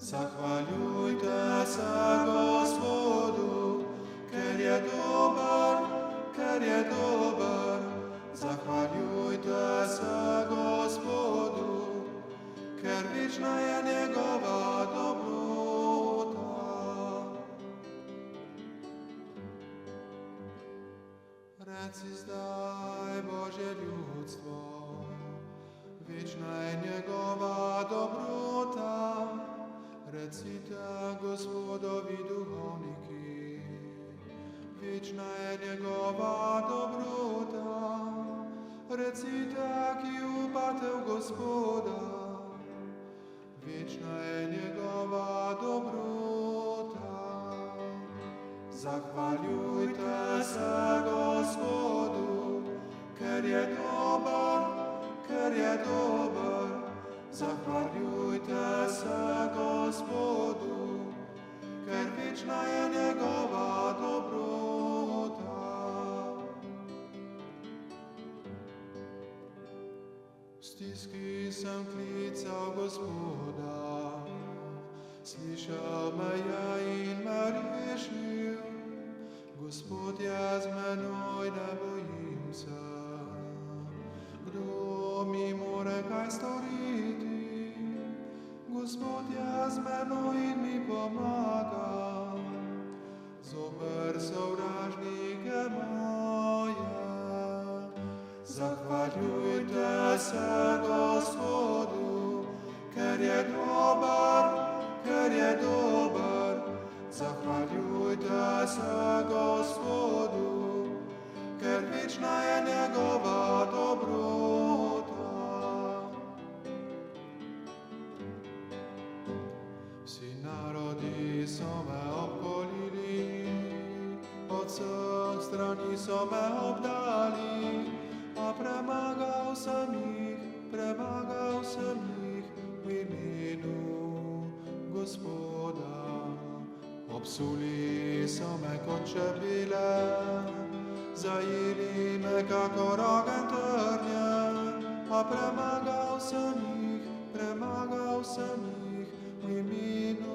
Zahvaljujte se Gospodu, ker je dober, ker je dober. Zahvaljujte se Gospodu, ker večna je njegova dobrota. Reci zdaj, Božje ljudstvo, večna je njegova dobrota. Recite Gospodovi duhovniki, večna je njegova dobrota. Recite, ki upate v Gospoda, večna je njegova dobrota. Zahvaljujte se Gospodu, ker je dober, ker je dober. Zahvaljujte se Gospodu, ker večna je njegova dobrota. V stiski sem klical Gospoda, slišal me je in me rešil. Gospod je z menoj, ne bojim se. Kdo mi more kaj storiti? Gospod je z menoj in mi pomaga. Zoper sovražnike moje. Zahvaljujte se Gospodu, ker je dober, ker je dober. Zahvaljujte se Gospodu, ker večna je njegova dobrota. Vsi narodi so me obkolili, od vseh strani so me obdali, a premagal sem jih v imenu Gospoda. Obsuli so me kot čebele, zajeli me kako rogen trnjen, a premagal sem jih v imenu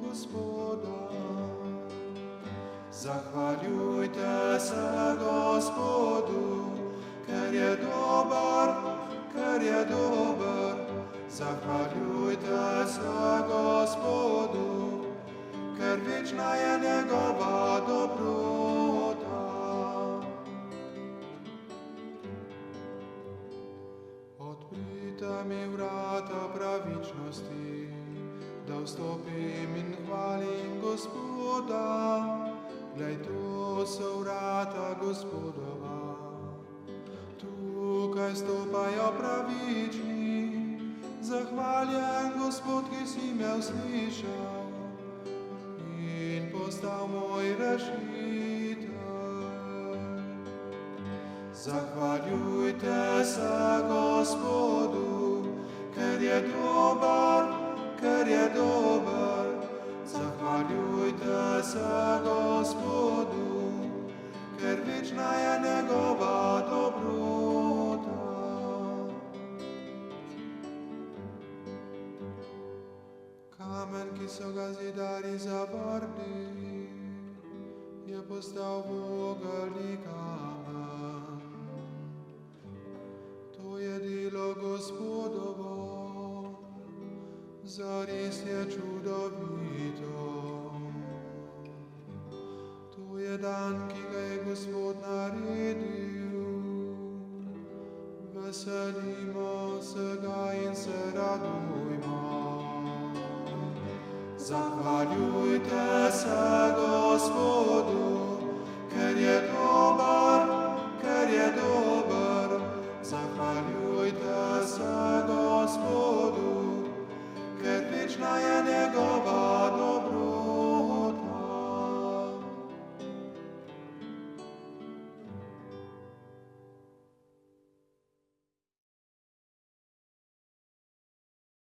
Gospoda. Zahvaljujte se Gospodu, ker je dober, ker je dober. Zahvaljujte se Gospodu, ker večna je njegova dobrota. Odprite mi vrata pravičnosti, da vstopim in hvalim Gospoda. Glej, tu so vrata Gospodova, tukaj stopajo pravični. Zahvaljen Gospod, ki si me uslišal in postal moj rešitelj. Zahvaljujte se Gospodu, ker je dober, ker je dober. Zahvaljujte se Gospodu, ker večna je njegova dobrota. Kamen, ki so ga zidarji zavrgli, je postal vogelni kamen. To je delo Gospodovo, zares je čudovito. To je dan, ki ga je Gospod naredil. Veselimo se ga in se radujmo. Zahvaljujte se Gospodu,